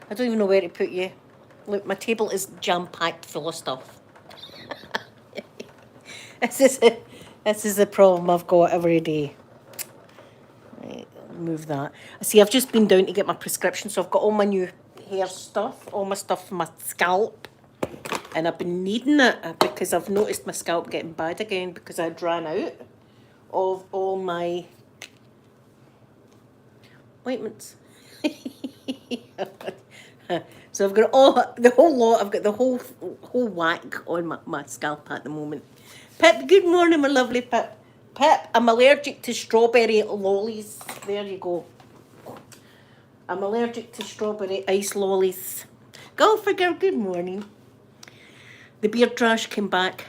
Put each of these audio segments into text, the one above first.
I don't even know where to put you. Look, my table is jam-packed full of stuff. This is it. This is the problem I've got every day. Right, move that. See, I've just been down to get my prescription, so I've got all my new hair stuff, all my stuff for my scalp. And I've been needing it because I've noticed my scalp getting bad again because I'd ran out of all my ointments. So I've got the whole lot. I've got the whole whack on my scalp at the moment. Pip, good morning, my lovely Pip. Pip, I'm allergic to strawberry lollies. There you go. I'm allergic to strawberry ice lollies. Go figure, good morning. The beard rash came back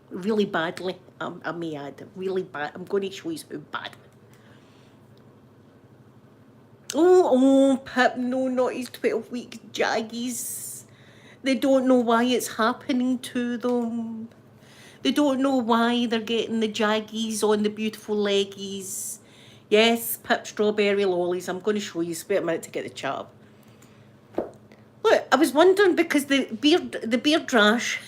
really badly. I may add, really bad. I'm going to show you how bad. Oh, Pip, no, not his 12-week jaggies. They don't know why it's happening to them. They don't know why they're getting the jaggies on the beautiful leggies. Yes, Pip, strawberry lollies. I'm going to show you. Wait a minute to get the chat up. Look, I was wondering because the beard rash,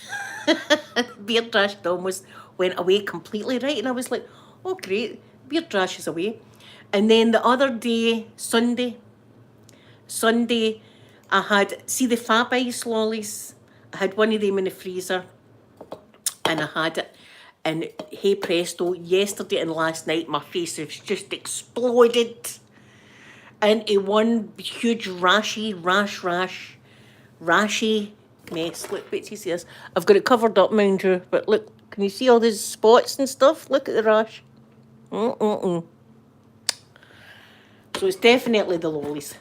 the beard rash almost went away completely, right? And I was like, oh great, beard rash is away. And then the other day, Sunday, I had, see the Fab Ice lollies? I had one of them in the freezer and I had it. And hey presto, yesterday and last night, my face has just exploded into one huge rashy mess. Look, wait till you see this. I've got it covered up, mind you, but look, can you see all these spots and stuff? Look at the rash. So it's definitely the lollies.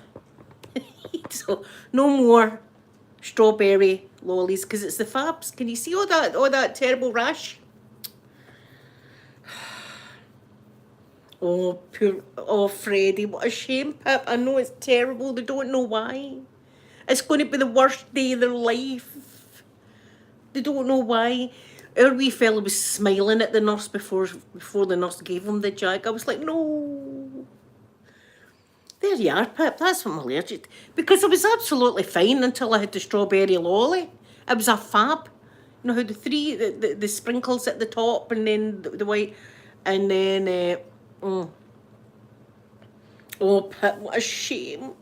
So no more strawberry lollies because it's the Fabs. Can you see all that terrible rash? Oh, Freddie, what a shame, Pip. I know it's terrible. They don't know why. It's going to be the worst day of their life. They don't know why. Our wee fella was smiling at the nurse before the nurse gave him the jag. I was like, no. There you are, Pip. That's what I'm allergic to. Because I was absolutely fine until I had the strawberry lolly. It was a Fab. You know how the sprinkles at the top and then the white. And then, oh, Pip, what a shame.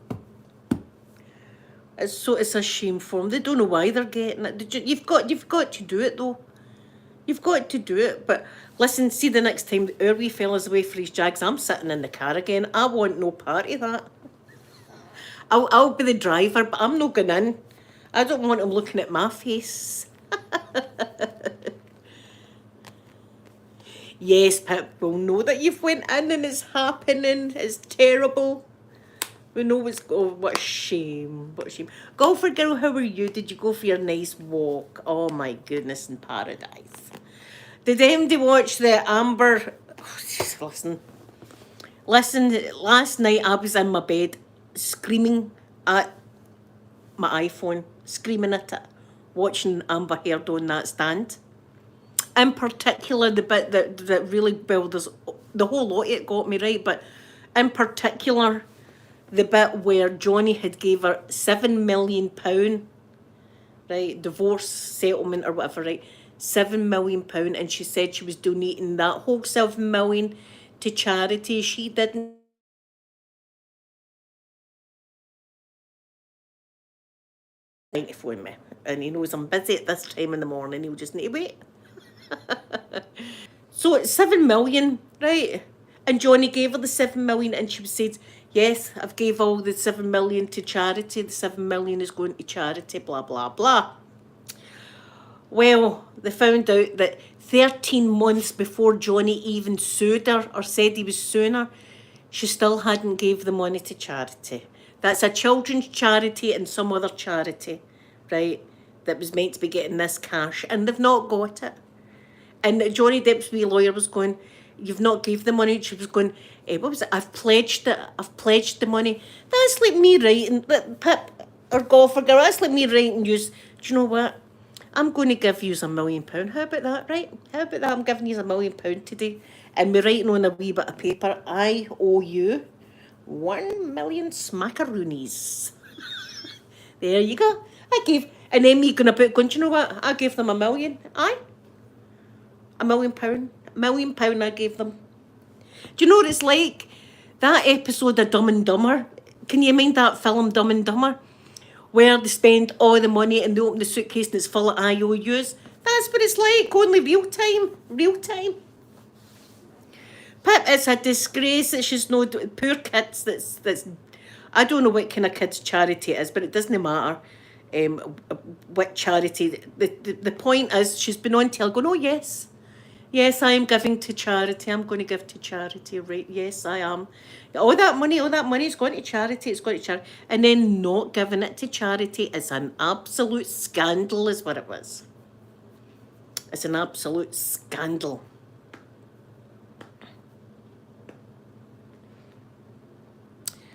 It's a shame for them. They don't know why they're getting it. You've got to do it though. You've got to do it. But listen, see the next time our wee fella's away for his jags, I'm sitting in the car again. I want no part of that. I'll be the driver, but I'm not going in. I don't want him looking at my face. Yes, Pip, we'll know that you've went in and it's happening. It's terrible. We know what's what a shame. What a shame. Golfer girl, how are you? Did you go for your nice walk? Oh my goodness, in paradise. Did anybody watch the Amber? Oh, just listen, last night I was in my bed screaming at my iPhone, screaming at it, watching Amber Heard on that stand. In particular, the bit that really, well, there's the whole lot of it got me, right? But in particular, the bit where Johnny had gave her £7 million, right, divorce settlement or whatever, right, £7 million, and she said she was donating that whole £7 million to charity. She didn't. To phone me, and he knows I'm busy at this time in the morning. He'll just need to wait. So it's 7 million, right? And Johnny gave her the 7 million, and she said, yes, I've gave all the 7 million to charity. The 7 million is going to charity, blah, blah, blah. Well, they found out that 13 months before Johnny even sued her or said he was suing her, she still hadn't gave the money to charity. That's a children's charity and some other charity, right, that was meant to be getting this cash, and they've not got it. And Johnny Depp's wee lawyer was going, you've not gave the money. She was going, what was it? I've pledged it. I've pledged the money. That's like me writing, Pip, or golfer girl, that's like me writing you, do you know what? I'm going to give you £1 million. How about that, right? How about that? I'm giving you £1 million today. And we're writing on a wee bit of paper, I owe you 1 million smackaroonies. There you go. And then me going about going, do you know what? I gave them £1 million. Aye. £1 million. £1 million I gave them. Do you know what it's like? That episode of Dumb and Dumber. Can you mind that film, Dumb and Dumber? Where they spend all the money and they open the suitcase and it's full of IOUs. That's what it's like, only real time. Real time. Pip, it's a disgrace that she's no poor kids. That's I don't know what kind of kids charity it is, but it doesn't matter. What charity? The point is, she's been on tell going, oh yes, yes, I am giving to charity. I'm going to give to charity, right? Yes, I am. All that money is going to charity. It's going to charity, and then not giving it to charity is an absolute scandal, is what it was. It's an absolute scandal.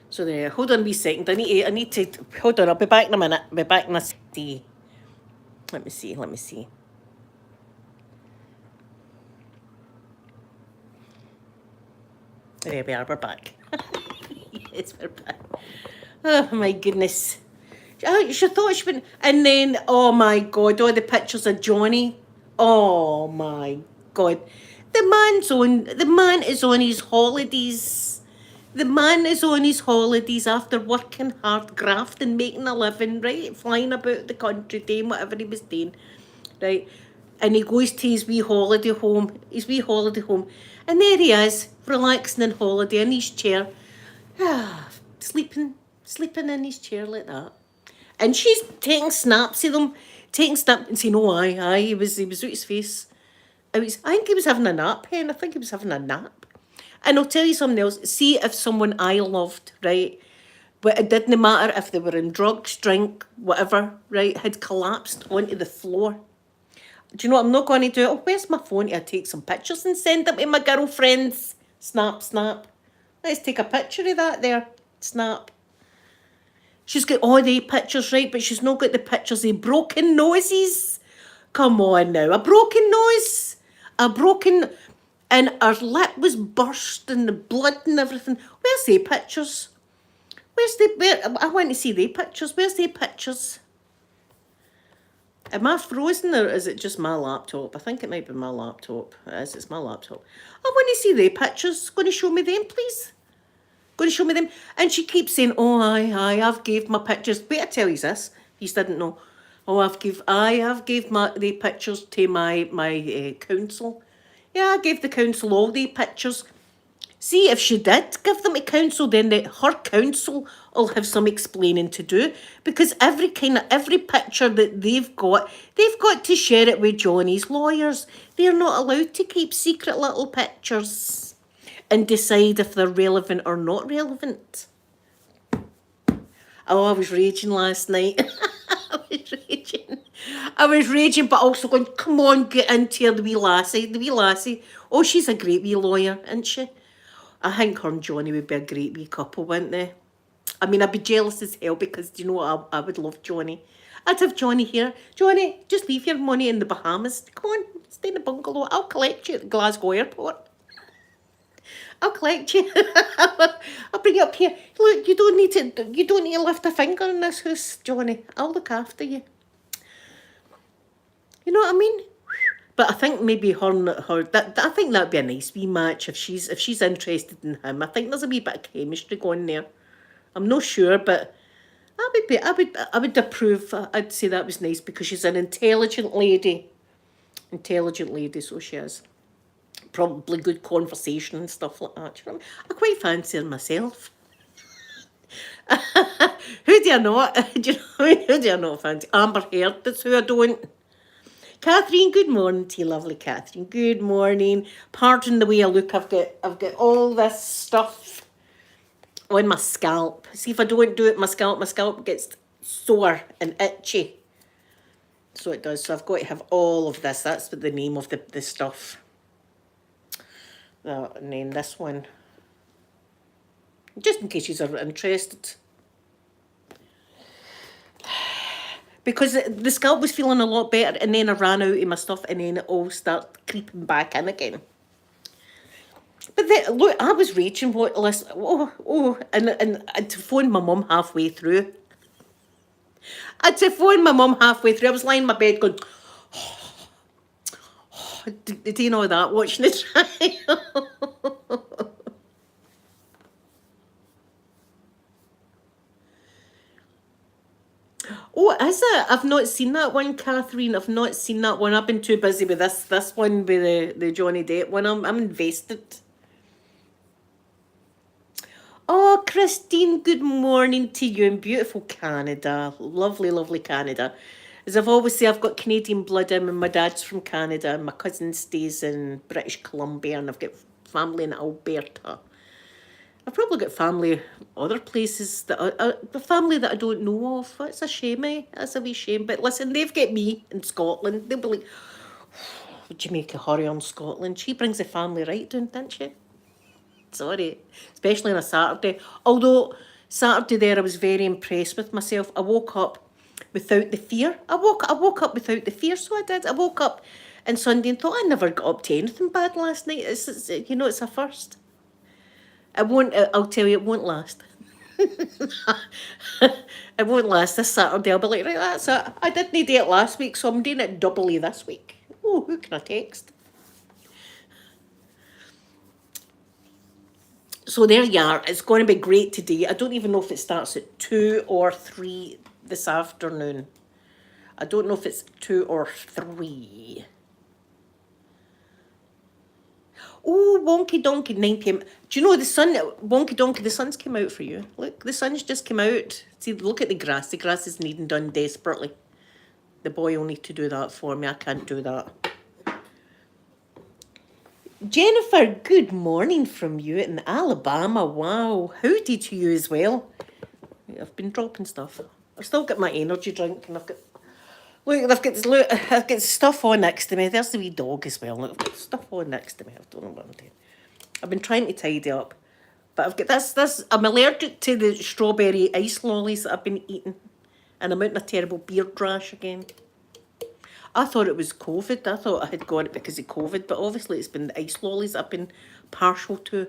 So there, hold on a wee second. I need to, hold on, I'll be back in a minute. I'll be back in a second. Let me see. There we are, we're back. Yes, we're back. Oh my goodness. She thought she'd been, and then, oh my God, all the pictures of Johnny. Oh my God. The man is on his holidays. The man is on his holidays after working hard, grafting, making a living, right? Flying about the country, doing whatever he was doing, right? And he goes to his wee holiday home, and there he is, relaxing in holiday in his chair, sleeping in his chair like that. And she's taking snaps of them, and saying, oh, aye, he was out his face. I think he was having a nap, Hen. I think he was having a nap. And I'll tell you something else. See if someone I loved, right, but it didn't matter if they were in drugs, drink, whatever, right, had collapsed onto the floor. Do you know what I'm not going to do? Oh, where's my phone to take some pictures and send them to my girlfriends? Snap, snap. Let's take a picture of that there. Snap. She's got all the pictures, right, but she's not got the pictures of broken noses. Come on now. A broken nose. And her lip was burst and the blood and everything. Where's the pictures? I want to see the pictures. Where's the pictures? Am I frozen or is it just my laptop? I think it might be my laptop. It is, it's my laptop. I want to see the pictures. Going to show me them, please? Going to show me them? And she keeps saying, oh, aye, I've gave my pictures. Wait, I tell you this. You didn't know. Oh, I've gave the pictures to my council. Yeah, I gave the council all the pictures. See, if she did give them to council, then her council will have some explaining to do, because every picture that they've got to share it with Johnny's lawyers. They're not allowed to keep secret little pictures and decide if they're relevant or not relevant. Oh, I was raging last night. I was raging, but also going, come on, get into her, the wee lassie. Oh, she's a great wee lawyer, isn't she? I think her and Johnny would be a great wee couple, wouldn't they? I mean, I'd be jealous as hell because, do you know what, I would love Johnny. I'd have Johnny here. Johnny, just leave your money in the Bahamas. Come on, stay in the bungalow. I'll collect you at the Glasgow airport. I'll collect you. I'll bring you up here. Look, you don't need to lift a finger in this house, Johnny. I'll look after you. You know what I mean? But I think maybe I think that'd be a nice wee match if she's interested in him. I think there's a wee bit of chemistry going there. I'm not sure, but I would approve. I'd say that was nice because she's an intelligent lady. So she is. Probably good conversation and stuff like that. You know? I quite fancy her myself. Who do you not? Do you know who do you not fancy? Amber Heard, that's who I don't. Catherine, good morning to you, lovely Catherine. Good morning. Pardon the way I look. I've got all this stuff on my scalp. See, if I don't do it, my scalp gets sore and itchy. So it does. So I've got to have all of this. That's the name of the stuff. And then this one, just in case you're interested. Because the scalp was feeling a lot better, and then I ran out of my stuff, and then it all started creeping back in again. But then, look, I was raging. And to phone my mum halfway through. I had to phone my mum halfway through. I was lying in my bed going, do you know that, watching the trial? Oh, is it? I've not seen that one, Catherine. I've not seen that one. I've been too busy with this one with the Johnny Depp one. I'm invested. Oh, Christine, good morning to you in beautiful Canada. Lovely, lovely Canada. As I've always said, I've got Canadian blood in me. My dad's from Canada and my cousin stays in British Columbia and I've got family in Alberta. I've probably got family other places that the family that I don't know of. It's a shame, eh? It's a wee shame. But listen, they've got me in Scotland. They'll be like, would you make a hurry on Scotland? She brings the family right down, doesn't she? Sorry, especially on a Saturday. Although Saturday there, I was very impressed with myself. I woke up without the fear. I woke up without the fear, so I did. I woke up on Sunday and thought I never got up to anything bad last night. It's you know, it's a first. It won't. I'll tell you, it won't last. It won't last this Saturday. I'll be like, right, that's it. I didn't do it last week, so I'm doing it doubly this week. Oh, who can I text? So there you are. It's going to be great today. I don't even know if it starts at 2 or 3 this afternoon. I don't know if it's 2 or 3. Oh, wonky donkey, 9 p.m. Do you know the sun, wonky donkey, the sun's came out for you. Look, the sun's just came out. See, look at the grass. The grass is needing done desperately. The boy will need to do that for me. I can't do that. Jennifer, good morning from you in Alabama. Wow, howdy to you as well. I've been dropping stuff. I've still got my energy drink and I've got... Look, I've got stuff on next to me. There's the wee dog as well. Look, I've got stuff on next to me. I don't know what I'm doing. I've been trying to tidy up. But I've got this. I'm allergic to the strawberry ice lollies that I've been eating. And I'm out in a terrible beard rash again. I thought it was COVID. I thought I had got it because of COVID. But obviously it's been the ice lollies I've been partial to.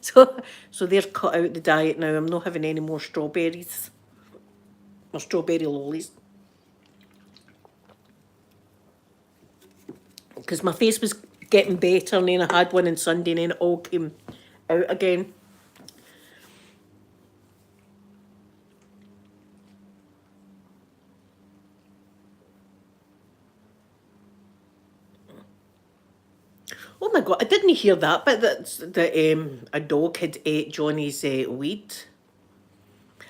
So they're cut out the diet now. I'm not having any more strawberries. Or strawberry lollies. Because my face was getting better and then I had one on Sunday and then it all came out again. Oh my God, I didn't hear that, but that a dog had ate Johnny's weed.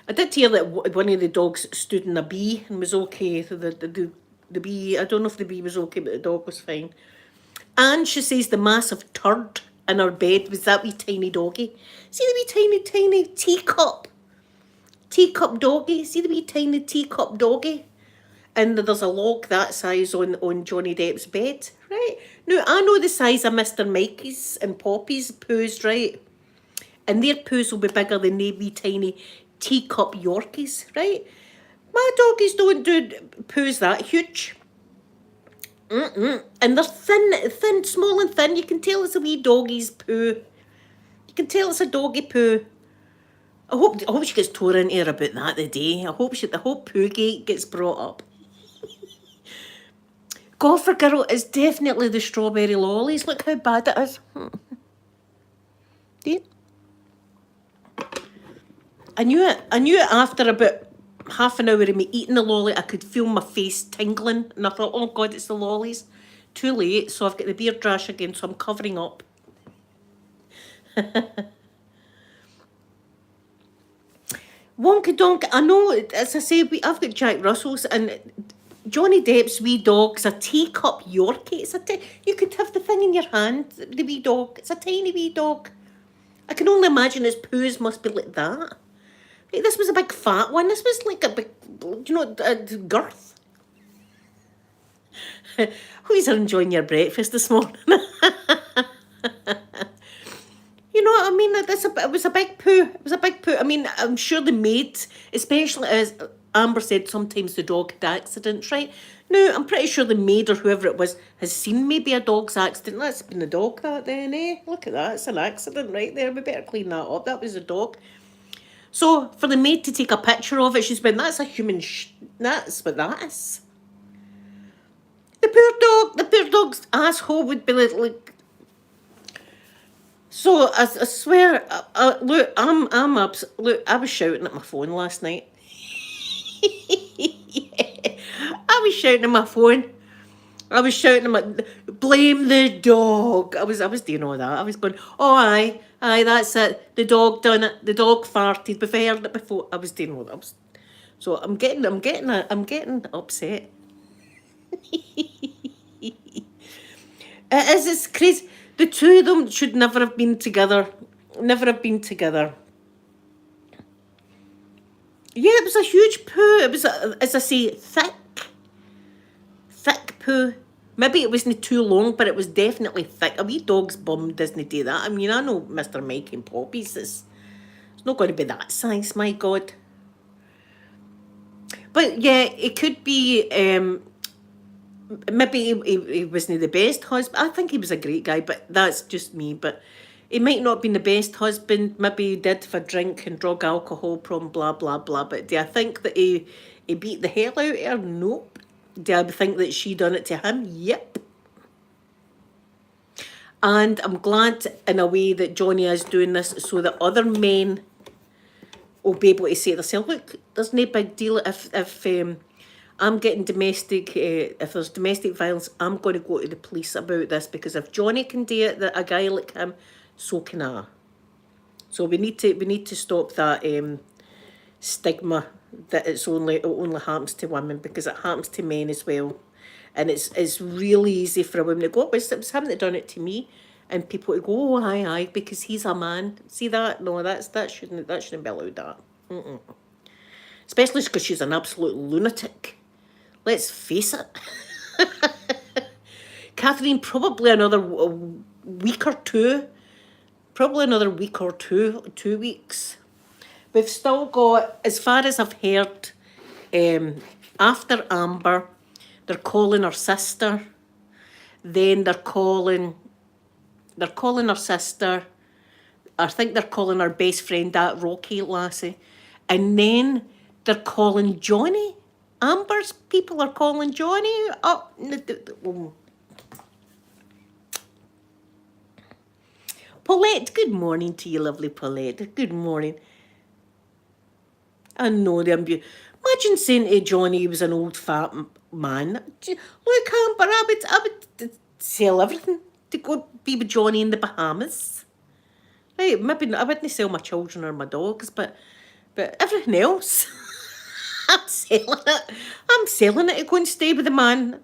I did hear that one of the dogs stood in a bee and was okay. The bee, I don't know if the bee was okay, but the dog was fine. And she says the massive turd in her bed was that wee tiny doggy. See the wee tiny teacup doggy? See the wee tiny teacup doggy? And there's a log that size on Johnny Depp's bed, right? Now, I know the size of Mr. Mikey's and Poppy's poos, right? And their poos will be bigger than the wee tiny teacup Yorkies, right? My doggies don't do poos that huge. And they're thin, small and thin. You can tell it's a wee doggy's poo. You can tell it's a doggy poo. I hope she gets tore into her about that today. I hope Poogate gets brought up. Golfer girl is definitely the strawberry lollies. Look how bad it is. See? I knew it after about half an hour of me eating the lolly. I could feel my face tingling and I thought, oh God, it's the lollies. Too late, so I've got the beard rash again, so I'm covering up. Wonky donk, I know, as I say, I've got Jack Russells and Johnny Depp's wee dog's a teacup Yorkie. You could have the thing in your hand, the wee dog. It's a tiny wee dog. I can only imagine his poos must be like that. Like, this was a big fat one. This was like a big, girth. Who's enjoying your breakfast this morning? You know what I mean? It was a big poo. It was a big poo. I mean, I'm sure the maid, especially as Amber said, sometimes the dog had accidents, right? No, I'm pretty sure the maid or whoever it was has seen maybe a dog's accident. That's been the dog that then, eh? Look at that. It's an accident right there. We better clean that up. That was a dog. So for the maid to take a picture of it, she's been, that's a human That's what that is. The poor dog's asshole would be like. So I swear, look, look, I was shouting at my phone last night. Yeah, I was shouting at my phone. I was shouting at my, blame the dog. I was doing all that. I was going, oh aye, that's it. The dog done it. The dog farted. We've heard it before. I was doing all that. So I'm getting upset. It's crazy. The two of them should never have been together. Never have been together. Yeah, it was a huge poo. It was, as I say, thick poo. Maybe it wasn't too long, but it was definitely thick. A wee dog's bum doesn't do that. I mean, I know Mr. Mike and Poppy's. It's not going to be that size, my God. But yeah, it could be, maybe he wasn't the best husband. I think he was a great guy, but that's just me. But he might not have been the best husband. Maybe he did have a drink and drug alcohol problem, blah, blah, blah. But do I think that he beat the hell out of her? Nope. Do I think that she done it to him? Yep. And I'm glad in a way that Johnny is doing this so that other men will be able to say to themselves, look, there's no big deal if I'm getting domestic, if there's domestic violence, I'm going to go to the police about this, because if Johnny can do it, that a guy like him, so can I. So we need to stop that stigma that it only happens to women, because it happens to men as well. And it's really easy for a woman to go, it was him that done it to me, and people to go, oh aye, because he's a man. See that? No, that shouldn't be allowed. That, especially because she's an absolute lunatic. Let's face it. Catherine, probably another week or two. Probably another week or 2 weeks. We've still got, as far as I've heard, after Amber, they're calling her sister. Then they're calling her sister. I think they're calling her best friend, that Rocky lassie. And then they're calling Johnny. Amber's people are calling Johnny up. Paulette, good morning to you, lovely Paulette. Good morning. I know them. Imagine saying to Johnny he was an old fat man. Look, Amber, I would sell everything to go be with Johnny in the Bahamas. Right, maybe I wouldn't sell my children or my dogs, but everything else, I'm selling it. I'm selling it to go and stay with the man.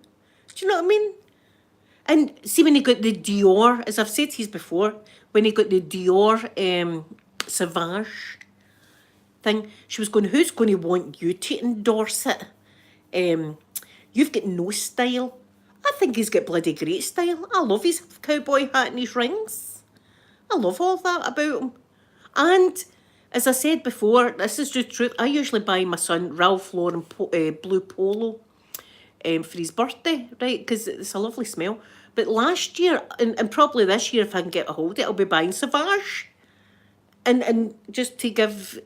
Do you know what I mean? And see, when he got the Dior, as I've said to you before, when he got the Dior Sauvage thing, she was going, who's going to want you to endorse it? You've got no style. I think he's got bloody great style. I love his cowboy hat and his rings. I love all that about him. And as I said before, this is just truth. I usually buy my son Ralph Lauren blue polo for his birthday, right? Because it's a lovely smell. But last year, and probably this year, if I can get a hold of it, I'll be buying Sauvage. And just to give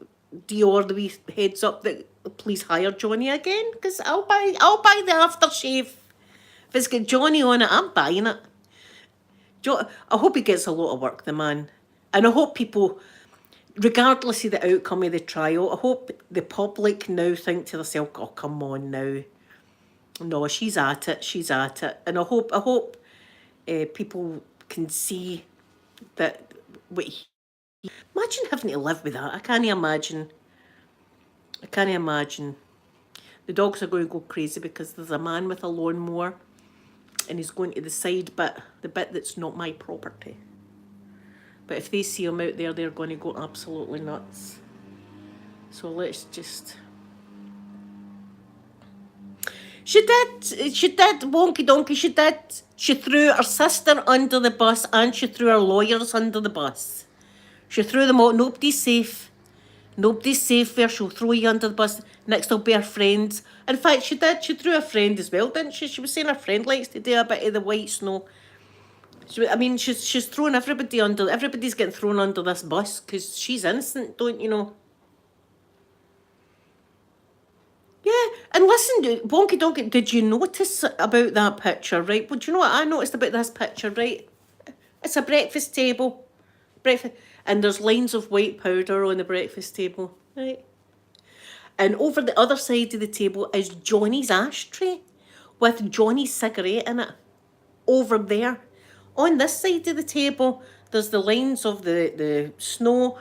Dior the wee heads up that please hire Johnny again, because I'll buy the aftershave. If it's got Johnny on it, I'm buying it. I hope he gets a lot of work, the man. And I hope people, regardless of the outcome of the trial, I hope the public now think to themselves, oh, come on now. No, she's at it. And I hope people can see that imagine having to live with that. I can't imagine. The dogs are going to go crazy because there's a man with a lawnmower and he's going to the side bit, the bit that's not my property. But if they see him out there, they're going to go absolutely nuts. So let's just... She did, wonky donkey, she did. She threw her sister under the bus and she threw her lawyers under the bus. She threw them all. Nobody's safe. Nobody's safe there. She'll throw you under the bus. Next will be her friends. In fact, she did. She threw a friend as well, didn't she? She was saying her friend likes to do a bit of the white snow. She's throwing everybody under. Everybody's getting thrown under this bus because she's innocent, don't you know? Yeah, and Listen, Wonky Donkey, did you notice about that picture, right? Well, do you know what I noticed about this picture, right? It's a breakfast table. Breakfast, and there's lines of white powder on the breakfast table, right? And over the other side of the table is Johnny's ashtray with Johnny's cigarette in it. Over there. On this side of the table, there's the lines of the snow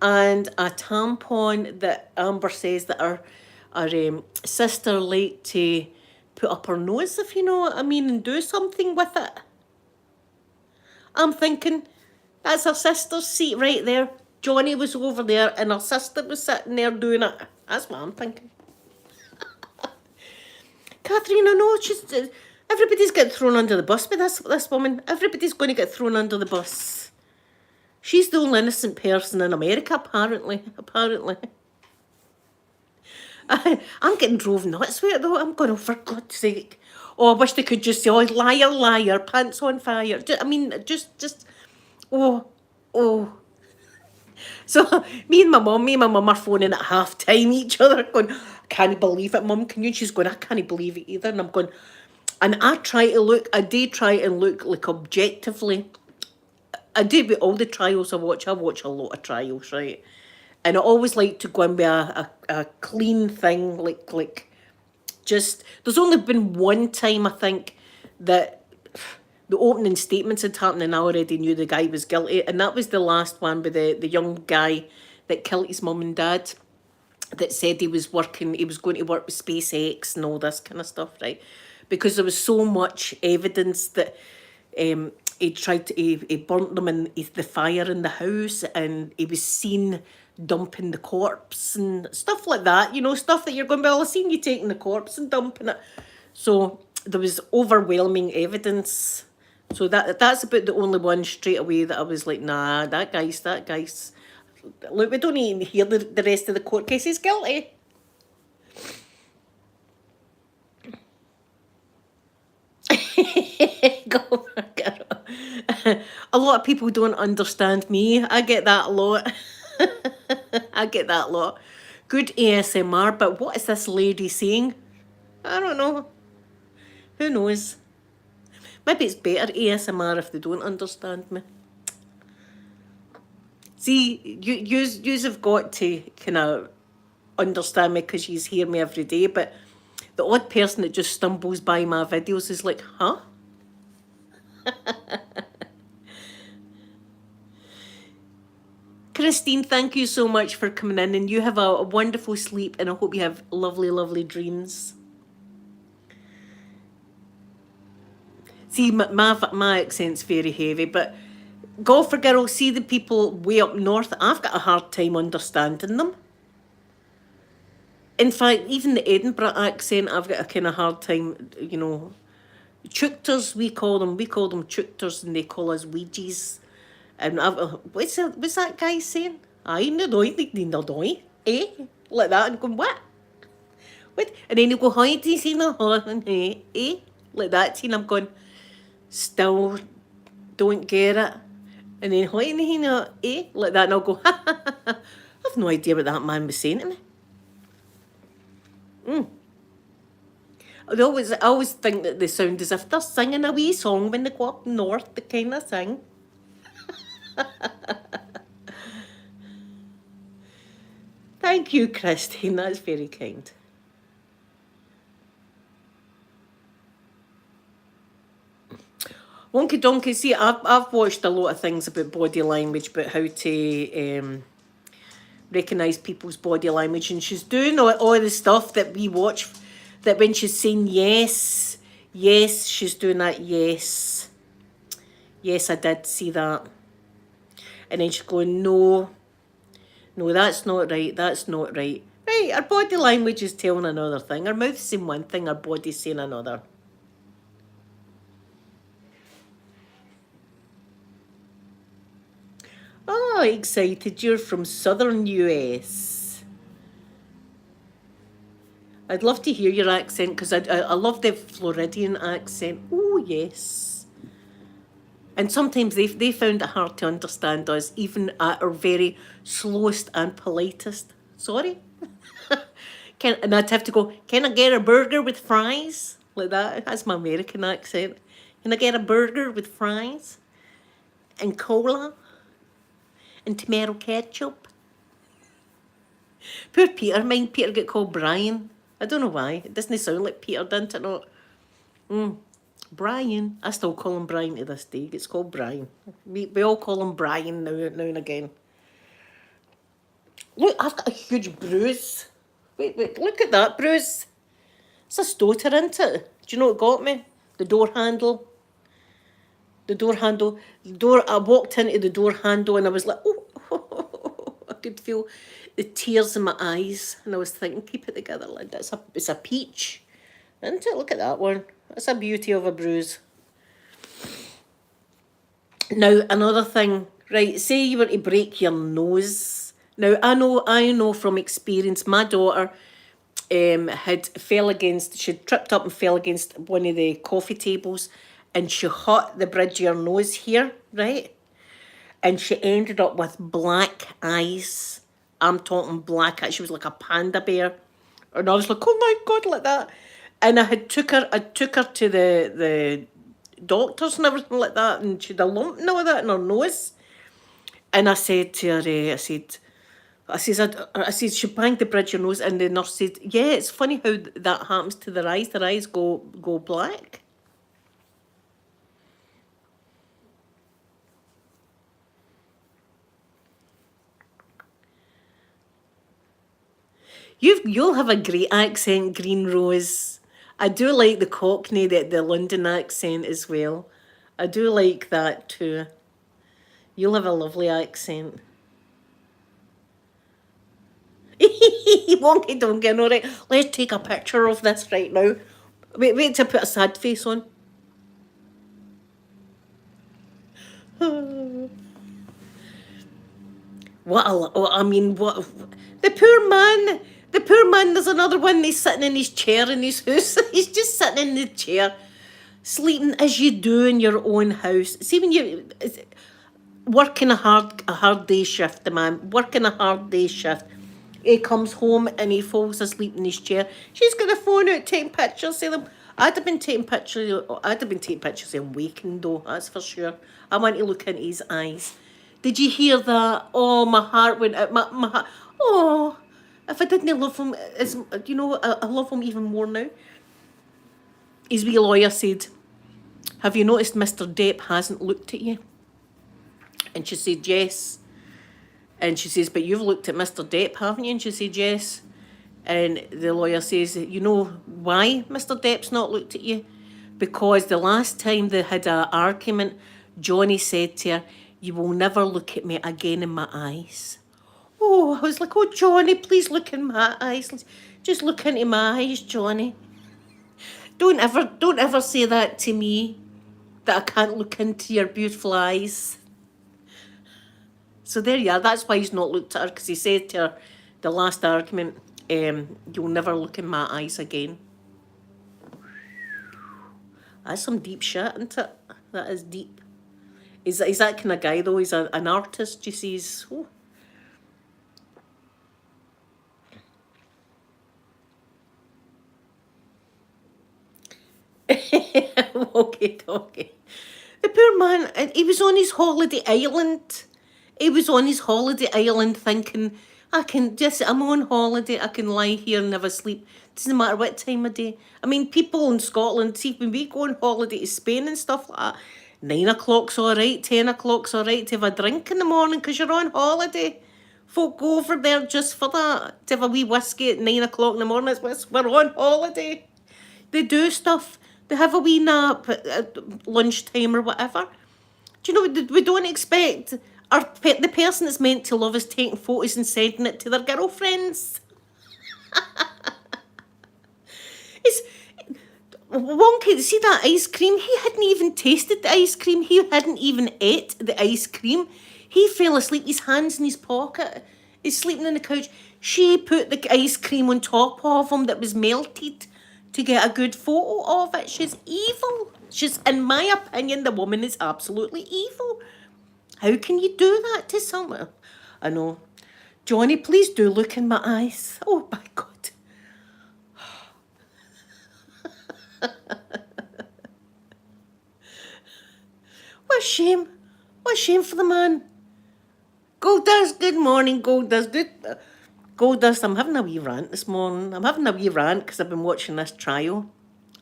and a tampon that Amber says that her sister liked to put up her nose, if you know what I mean, and do something with it. I'm thinking, that's her sister's seat right there. Johnny was over there and her sister was sitting there doing it. That's what I'm thinking. Catherine, I know, everybody's getting thrown under the bus by this woman. Everybody's going to get thrown under the bus. She's the only innocent person in America, apparently. I'm getting drove nuts with it, though. I'm going, oh, for God's sake. Oh, I wish they could just say, oh, liar, liar, pants on fire. I mean, just, oh. So me and my mum are phoning at half time each other, going, I can't believe it, Mum, can you? She's going, I can't believe it either. And I'm going, and I do try and look like objectively. I do with all the trials I watch a lot of trials, right? And I always like to go and be a clean thing, like just, there's only been one time I think that the opening statements had happened and I already knew the guy was guilty, and that was the last one with the young guy that killed his mum and dad, that said he was going to work with SpaceX and all this kind of stuff, right? Because there was so much evidence that he burnt them in the fire in the house, and he was seen dumping the corpse and stuff like that, stuff that you're going, well, I've seen you taking the corpse and dumping it. So there was overwhelming evidence. So that's about the only one straight away that I was like, nah, that guy's. Look, we don't even hear the rest of the court case. He's guilty. Go for it, girl. A lot of people don't understand me. I get that a lot. I get that a lot. Good ASMR, but what is this lady saying? I don't know. Who knows? Maybe it's better ASMR if they don't understand me. See, yous have got to kind of understand me because you hear me every day, but the odd person that just stumbles by my videos is like, huh? Christine, thank you so much for coming in, and you have a wonderful sleep, and I hope you have lovely, lovely dreams. See, my accent's very heavy, but golf for girls, see the people way up north, I've got a hard time understanding them. In fact, even the Edinburgh accent, I've got a kind of hard time, Chookters, we call them chookters, and they call us Ouija's. And what's that guy saying? I no eh? Like that, and going, what? And then you go, hi, do you see no, eh? Like that, and I'm going, still don't get it. And then, hi, eh? Like that, and I'll go, I've no idea what that man was saying to me. I always think that they sound as if they're singing a wee song when they go up north, they kind of sing. Thank you, Christine, that's very kind. Wonky Donkey, see, I've watched a lot of things about body language, about how to recognise people's body language, and she's doing all the stuff that we watch, that when she's saying yes, she's doing that yes, I did see that. And then she's going, no, that's not right, Right, our body language is telling another thing. Our mouth's saying one thing, our body's saying another. Oh, excited, you're from southern US. I'd love to hear your accent, because I love the Floridian accent. Oh, yes. And sometimes they found it hard to understand us, even at our very slowest and politest. Sorry. And I'd have to go, can I get a burger with fries? Like that. That's my American accent. Can I get a burger with fries? And cola? And tomato ketchup? Poor Peter. Mind Peter get called Brian. I don't know why. It doesn't sound like Peter, doesn't it? Not. Brian. I still call him Brian to this day. It's called Brian. We all call him Brian now and again. Look, I've got a huge bruise. Wait, look at that bruise. It's a stoter, isn't it? Do you know what got me? The door handle. The door handle. I walked into the door handle and I was like, oh, I could feel the tears in my eyes. And I was thinking, keep it together, Linda. It's a peach. Isn't it? Look at that one. That's a beauty of a bruise. Now, another thing, right, say you were to break your nose. Now, I know from experience, my daughter she'd tripped up and fell against one of the coffee tables and she hit the bridge of her nose here, right? And she ended up with black eyes. I'm talking black eyes. She was like a panda bear. And I was like, oh my God, like that. And I took her to the doctors and everything like that, and she had a lump and all that in her nose. And I said to her, I said, she banged the bridge of her nose, and the nurse said, yeah, it's funny how that happens to their eyes. Their eyes go black. You'll have a great accent, Green Rose. I do like the Cockney, the London accent as well. I do like that too. You'll have a lovely accent. Wonky donkey, all right. Let's take a picture of this right now. Wait to put a sad face on. What? The poor man. The poor man, there's another one, he's sitting in his chair in his house. He's just sitting in the chair, sleeping as you do in your own house. See, when you working a hard day shift, the man, working a hard day shift, he comes home and he falls asleep in his chair. She's got a phone out taking pictures of them. I'd have been taking pictures of him waking though, that's for sure. I want to look into his eyes. Did you hear that? Oh, my heart went out. My heart. Oh, if I didn't love him, I love him even more now. His wee lawyer said, have you noticed Mr. Depp hasn't looked at you? And she said, yes. And she says, but you've looked at Mr. Depp, haven't you? And she said, yes. And the lawyer says, you know why Mr. Depp's not looked at you? Because the last time they had an argument, Johnny said to her, you will never look at me again in my eyes. Oh, I was like, oh, Johnny, please look in my eyes. Just look into my eyes, Johnny. Don't ever say that to me, that I can't look into your beautiful eyes. So there you are. That's why he's not looked at her, because he said to her, the last argument, you'll never look in my eyes again. That's some deep shit, isn't it? That is deep. He's that kind of guy, though. He's an artist, you see. He's... Oh. Okay. The poor man, he was on his holiday island. He was on his holiday island thinking, I'm on holiday, I can lie here and never sleep. Doesn't matter what time of day. I mean, people in Scotland, see, when we go on holiday to Spain and stuff like that, 9 o'clock's all right, 10 o'clock's all right to have a drink in the morning because you're on holiday. Folk go over there just for that, to have a wee whiskey at 9 o'clock in the morning. We're on holiday. They do stuff. They have a wee nap at lunchtime or whatever. Do you know, we don't expect the person that's meant to love us taking photos and sending it to their girlfriends. It's wonky. See that ice cream? He hadn't even tasted the ice cream. He hadn't even ate the ice cream. He fell asleep, his hands in his pocket. He's sleeping on the couch. She put the ice cream on top of him that was melted to get a good photo of it. She's evil. In my opinion, the woman is absolutely evil. How can you do that to someone? I know. Johnny, please do look in my eyes. Oh my God. What a shame. What a shame for the man. Gold Dust, good morning, Gold Dust. Gold Dust, I'm having a wee rant this morning. I'm having a wee rant because I've been watching this trial.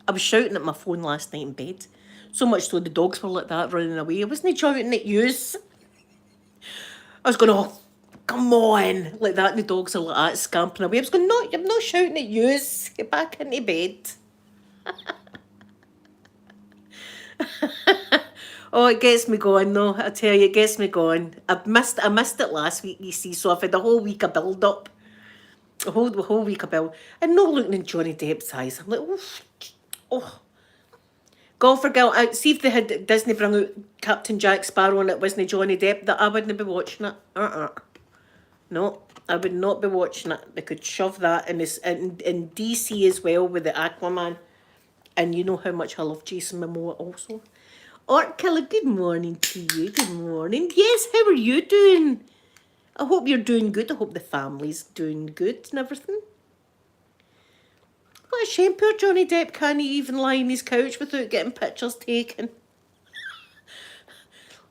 I was shouting at my phone last night in bed. So much so the dogs were like that, running away. I wasn't shouting at yous. I was going, oh, come on, like that. And the dogs are like that, scampering away. I was going, no, I'm not shouting at yous. Get back into bed. Oh, it gets me going, though. I tell you, it gets me going. I missed it last week, you see, so I've had a whole week of build-up. The whole week of build. And not looking in Johnny Depp's eyes. I'm like, oh. God forgive, see if they had Disney bring out Captain Jack Sparrow and it wasn't Johnny Depp, that I wouldn't be watching it. No, I would not be watching it. They could shove that in DC as well with the Aquaman. And you know how much I love Jason Momoa also. Art Killer, good morning to you. Good morning. Yes, how are you doing? I hope you're doing good. I hope the family's doing good and everything. What a shame, poor Johnny Depp can't even lie on his couch without getting pictures taken.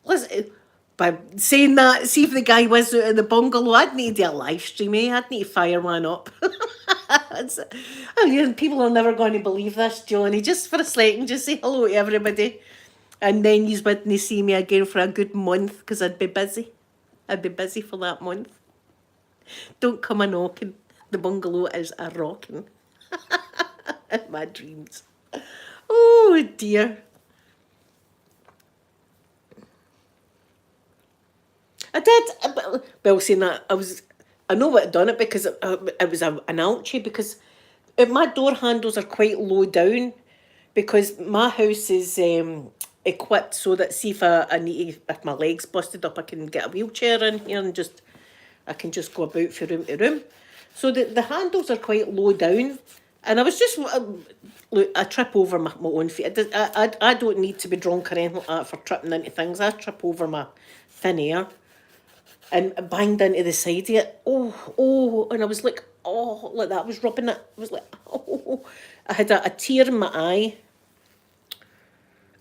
Listen, by saying that, see if the guy was out in the bungalow, I'd need to do a live stream, eh? I'd need to fire one up. I mean, people are never going to believe this, Johnny. Just for a second, just say hello to everybody. And then you wouldn't see me again for a good month because I'd be busy. I'd be busy for that month. Don't come a knocking. The bungalow is a rocking. My dreams. Oh dear. I did. Well, saying that, I know what I'd done it because it was an ouchie because my door handles are quite low down because my house is equipped so that see if I need if my leg's busted up, I can get a wheelchair in here and I can just go about from room to room. So the handles are quite low down. And I was just, look, I trip over my own feet. I don't need to be drunk or anything like that for tripping into things. I trip over my thin air and banged into the side of it. Oh, and I was like, oh, like that. I was rubbing it. I was like, oh. I had a tear in my eye.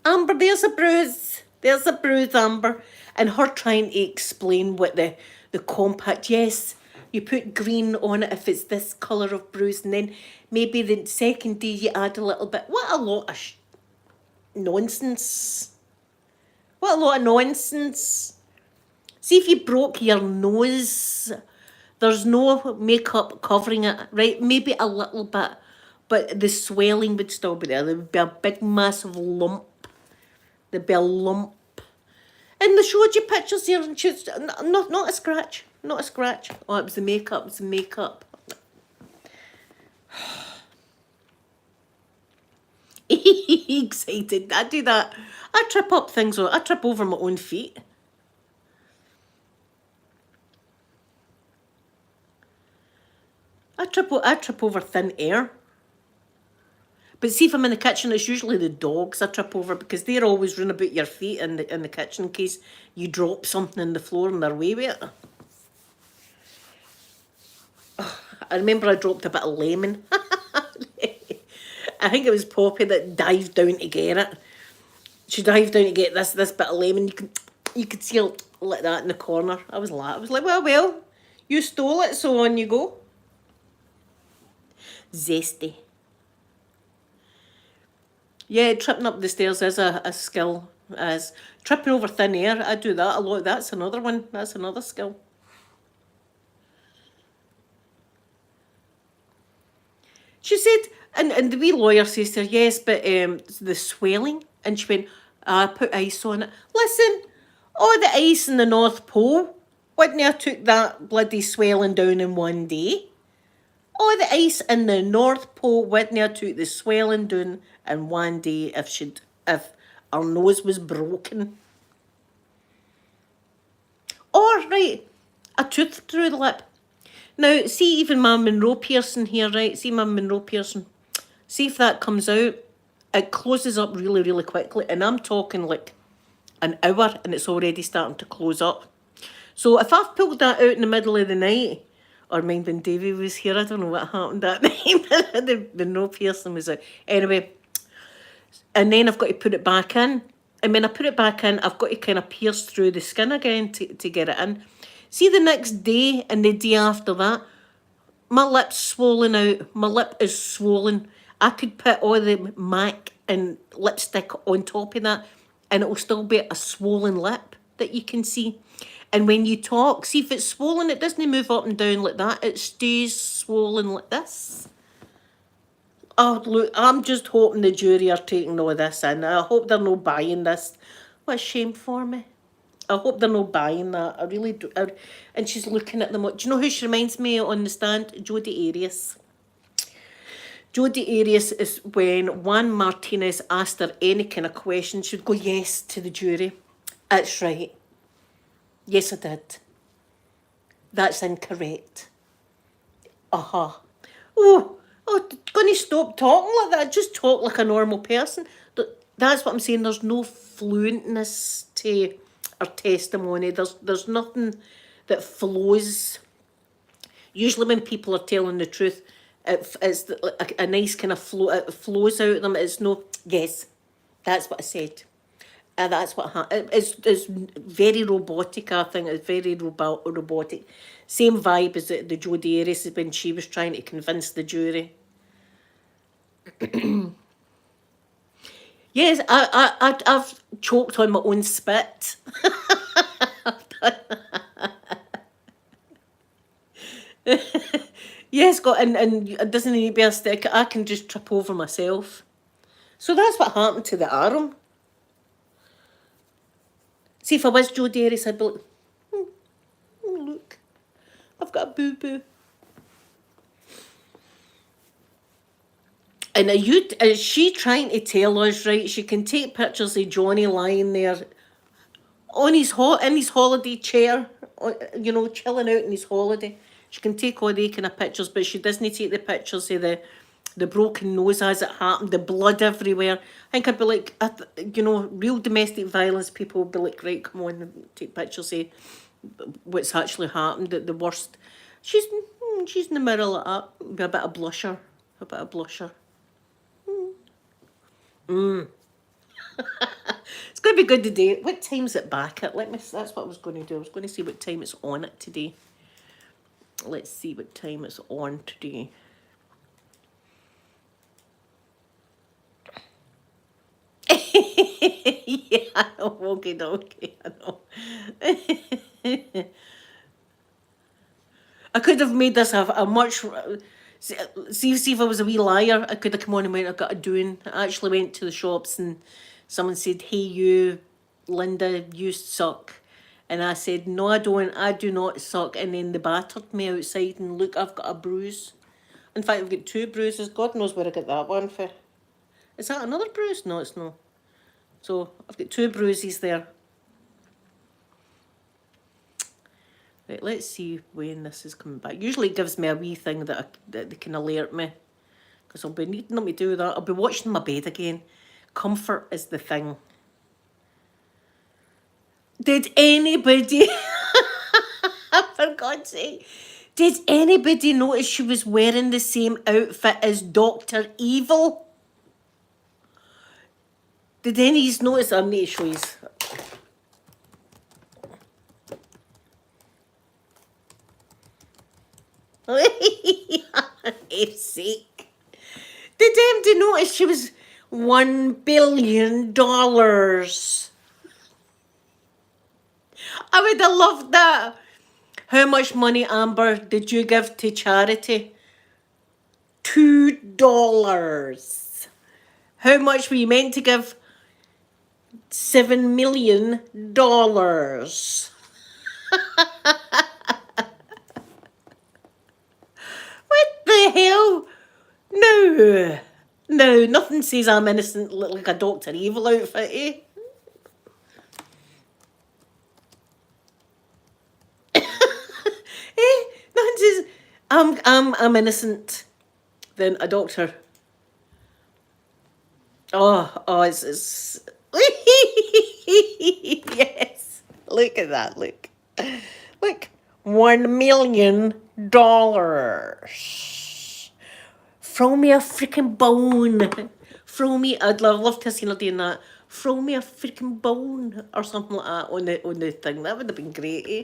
Amber, there's a bruise. There's a bruise, Amber. And her trying to explain what the compact, yes, you put green on it if it's this colour of bruise, and then maybe the second day you add a little bit. What a lot of nonsense. What a lot of nonsense. See if you broke your nose, there's no makeup covering it, right? Maybe a little bit, but the swelling would still be there. There would be a big massive lump. There'd be a lump. And they showed you pictures here and shoots. Not a scratch. Not a scratch. Oh, it was the makeup. It was the makeup. Excited. I do that. I trip up things. I trip over my own feet. I trip over thin air. But see if I'm in the kitchen, it's usually the dogs I trip over because they're always running about your feet in the kitchen in case you drop something on the floor and they're away with it. Oh, I remember I dropped a bit of lemon. I think it was Poppy that dived down to get it. She dived down to get this bit of lemon. You could see her like that in the corner. I was like, well, you stole it, so on you go. Zesty. Yeah, tripping up the stairs is a skill. As tripping over thin air, I do that a lot. That's another one. That's another skill. She said, and the wee lawyer says to her, yes, but the swelling. And she went, I put ice on it. Listen, all the ice in the North Pole, wouldn't have took that bloody swelling down in one day? All the ice in the North Pole wouldn't have took the swelling down in one day if her nose was broken. Or, right, a tooth through the lip. Now, see even my Monroe piercing here, right? See my Monroe piercing. See if that comes out. It closes up really, really quickly. And I'm talking like an hour and it's already starting to close up. So if I've pulled that out in the middle of the night, or mind when Davy was here, I don't know what happened that night. The Monroe piercing was out. Anyway, And then I've got to put it back in. And when I put it back in, I've got to kind of pierce through the skin again to get it in. See, the next day and the day after that, my lip's swollen out. My lip is swollen. I could put all the MAC and lipstick on top of that, and it will still be a swollen lip that you can see. And when you talk, see if it's swollen, it doesn't move up and down like that. It stays swollen like this. Oh, look, I'm just hoping the jury are taking all this in. I hope they're not buying this. What a shame for me. I hope they're not buying that. I really do. And she's looking at them. Do you know who she reminds me of on the stand? Jodie Arias. Jodie Arias is when Juan Martinez asked her any kind of question, she'd go yes to the jury. That's right. Yes, I did. That's incorrect. Oh, gonna stop talking like that. Just talk like a normal person. That's what I'm saying. There's no fluentness to our testimony. There's nothing that flows. Usually when people are telling the truth, it's a nice kind of flow. It flows out of them. It's no, yes, that's what I said. And that's what happened. It's very robotic, I think. It's very robotic. Same vibe as the Jodie Arias when she was trying to convince the jury. Yes, I've choked on my own spit. Yes, and it doesn't need to be a stick. I can just trip over myself. So that's what happened to the arm. See, if I was Jodie Arias, I'd be like, look, I've got a boo-boo. And is she trying to tell us, right, she can take pictures of Johnny lying there on in his holiday chair, you know, chilling out in his holiday. She can take all the kind of pictures, but she doesn't take the pictures of the broken nose as it happened, the blood everywhere. I think I'd be like, you know, real domestic violence people would be like, right, come on, take pictures of what's actually happened, the worst. She's in the middle of that, with a bit of blusher, It's going to be good today. What time's it back at? That's what I was going to do. I was going to see what time it's on at today. Let's see what time it's on today. Yeah, I know. Okay, I know. I could have made this a much... See if I was a wee liar, I could have come on and went, I've got a doing. I actually went to the shops and someone said, hey you, Linda, you suck. And I said, no I don't, I do not suck. And then they battered me outside and look, I've got a bruise. In fact, I've got 2 bruises. God knows where I got that one for. Is that another bruise? No, it's not. So I've got 2 bruises there. Right, let's see when this is coming back. Usually it gives me a wee thing that they can alert me. Because I'll be needing them to do that. I'll be watching my bed again. Comfort is the thing. Did anybody... For God's sake. Did anybody notice she was wearing the same outfit as Dr. Evil? Did any of you notice? I need to show you. For God's sake. Did anybody notice she was $1 billion? I would have loved that. How much money, Amber, did you give to charity? $2. How much were you meant to give? $7 million. What the hell? No. No, nothing says I'm innocent like a Dr. Evil outfit, eh? Nothing says I'm innocent than a doctor. Oh, it's yes. Look at that, look. Look. $1 million. Throw me a freaking bone. throw me, I'd love to have seen her doing that. Throw me a freaking bone or something like that on the thing. That would have been great, eh?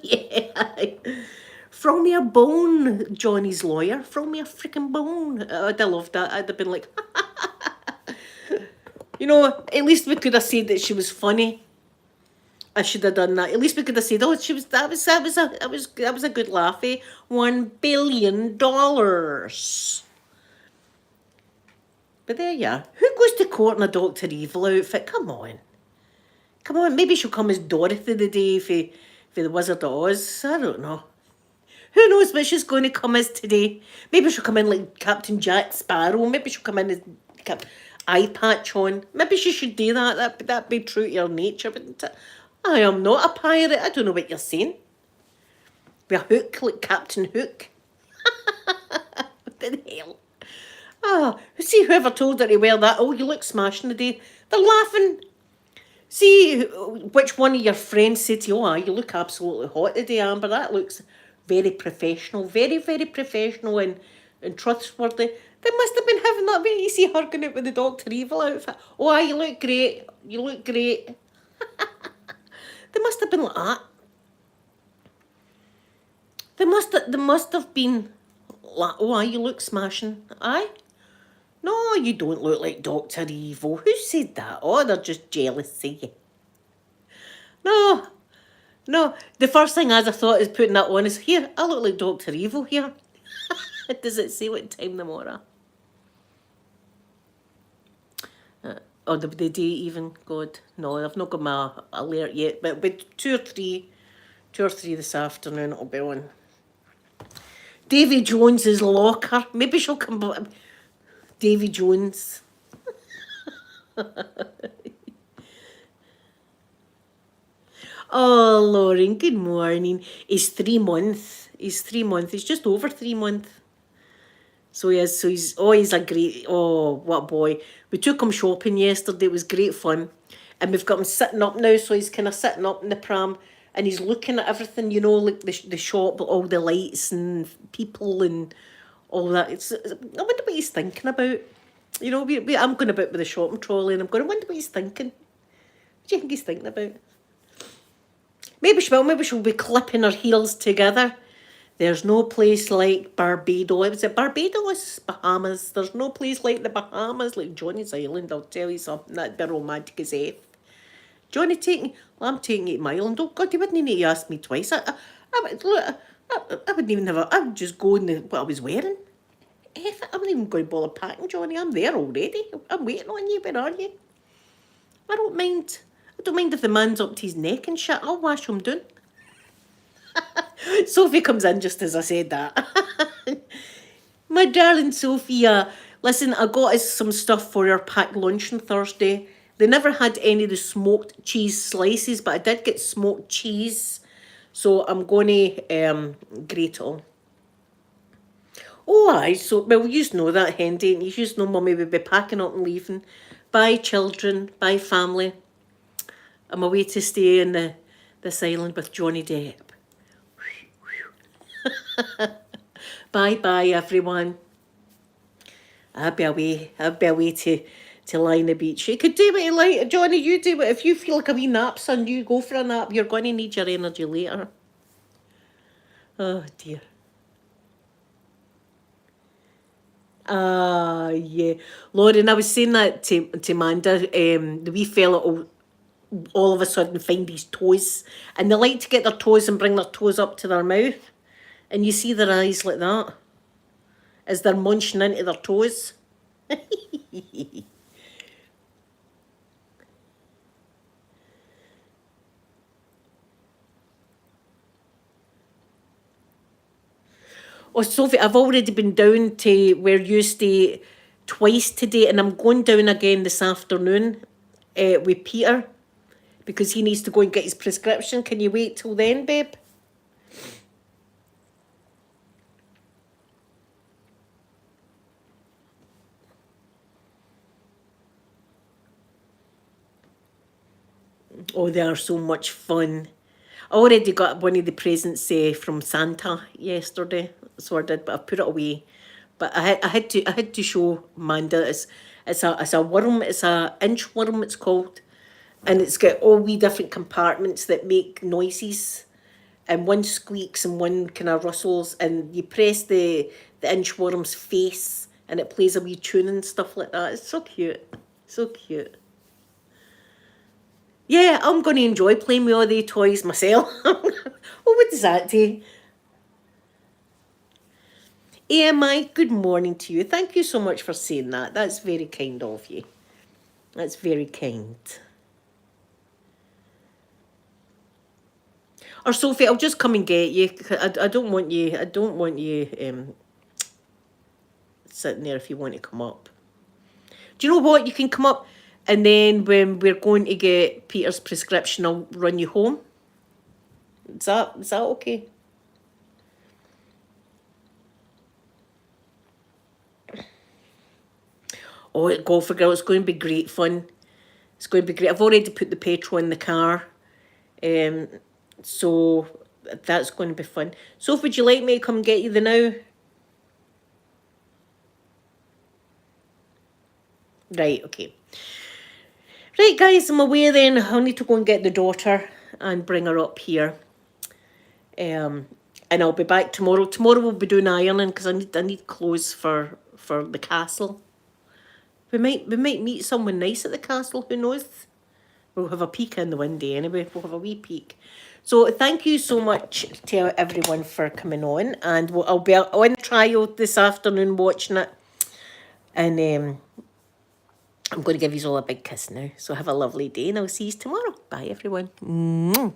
Yeah. Throw me a bone, Johnny's lawyer. Throw me a freaking bone. I'd have loved that. I'd have been like, you know, at least we could have said that she was funny. I should have done that. At least we could have said, "Oh, she was that was a good laugh, eh? $1 billion." But there you are. Who goes to court in a Doctor Evil outfit? Come on. Maybe she'll come as Dorothy the day for the Wizard of Oz. I don't know. Who knows what she's going to come as today? Maybe she'll come in like Captain Jack Sparrow. Maybe she'll come in as eye patch on. Maybe she should do that. That'd be true to your nature, wouldn't it? I am not a pirate. I don't know what you're saying. With a hook, like Captain Hook. What the hell? Ah, see whoever told her to wear that. Oh, you look smashing today. They're laughing. See which one of your friends said to you, "Oh, you look absolutely hot today, Amber. That looks very professional, very professional and trustworthy." They must have been having that. Wait, you see her going out with the Doctor Evil outfit. "Oh, you look great. You look great." They must have been like that. They must have been like, "Oh, you look smashing." Aye. No, you don't look like Doctor Evil. Who said that? Oh, they're just jealous of you. No. The first thing as I thought is putting that on is, here, I look like Doctor Evil here. Does it say what time tomorrow? Or the day even? God, no, I've not got my alert yet. But two or three this afternoon it'll be on. Davy Jones's locker. Maybe she'll come back. Davy Jones. Oh, Lauren, good morning. He's 3 months. He's just over 3 months. So he's a great, oh, what a boy. We took him shopping yesterday. It was great fun. And we've got him sitting up now, so he's kind of sitting up in the pram and he's looking at everything, you know, like the shop, all the lights and people and all that. I wonder what he's thinking about. You know, I'm going about with the shopping trolley and I'm going, I wonder what he's thinking. What do you think he's thinking about? Maybe she'll be clipping her heels together. There's no place like Barbados. Was it Barbados? Bahamas. There's no place like the Bahamas, like Johnny's Island. I'll tell you something. That'd be romantic as F. Johnny, I'm taking you to my island. Oh God, you wouldn't need to ask me twice. I wouldn't even I would just go in what I was wearing. F it, I'm not even going to bother packing, Johnny. I'm there already. I'm waiting on you. Where are you? I don't mind if the man's up to his neck and shit. I'll wash him down. Sophie comes in just as I said that. My darling Sophia, listen, I got us some stuff for our packed lunch on Thursday. They never had any of the smoked cheese slices, but I did get smoked cheese. So I'm going to grate it all. Oh, aye, so, well, you know that, Hendy, and you know Mummy would be packing up and leaving. Bye, children, bye, family. I'm away to stay in this island with Johnny Depp. Bye, everyone. I'll be away to lie on the beach. You could do what you like. Johnny, you do it. If you feel like a wee nap, son, you go for a nap. You're going to need your energy later. Oh, dear. Yeah. Lauren, I was saying that to Amanda, the wee fella will all of a sudden find his toes. And they like to get their toes and bring their toes up to their mouth. And you see their eyes like that as they're munching into their toes. Oh, Sophie, I've already been down to where you stay twice today, and I'm going down again this afternoon with Peter because he needs to go and get his prescription. Can you wait till then, babe? Oh, they are so much fun. I already got one of the presents from Santa yesterday, so I did, but I put it away. But I had to show Amanda. It's a worm. It's a inchworm. It's called, and it's got all wee different compartments that make noises, and one squeaks and one kind of rustles, and you press the inchworm's face, and it plays a wee tune and stuff like that. It's so cute, so cute. Yeah, I'm going to enjoy playing with all the toys myself. Oh, what does that do? AMI, good morning to you. Thank you so much for saying that. That's very kind of you. That's very kind. Or Sophie, I'll just come and get you. I don't want you. I don't want you sitting there if you want to come up. Do you know what? You can come up, and then when we're going to get Peter's prescription, I'll run you home. Is that okay? Oh, Golf for Girl, it's going to be great fun. It's going to be great. I've already put the petrol in the car. So that's going to be fun. So would you like me to come get you the now? Right, okay. Right, guys, I'm away then. I'll need to go and get the daughter and bring her up here. And I'll be back tomorrow. Tomorrow we'll be doing ironing because I need clothes for the castle. We might meet someone nice at the castle, who knows? We'll have a peek in the window anyway. We'll have a wee peek. So thank you so much to everyone for coming on. And I'll be on trial this afternoon watching it. And I'm going to give you all a big kiss now. So have a lovely day and I'll see you tomorrow. Bye, everyone.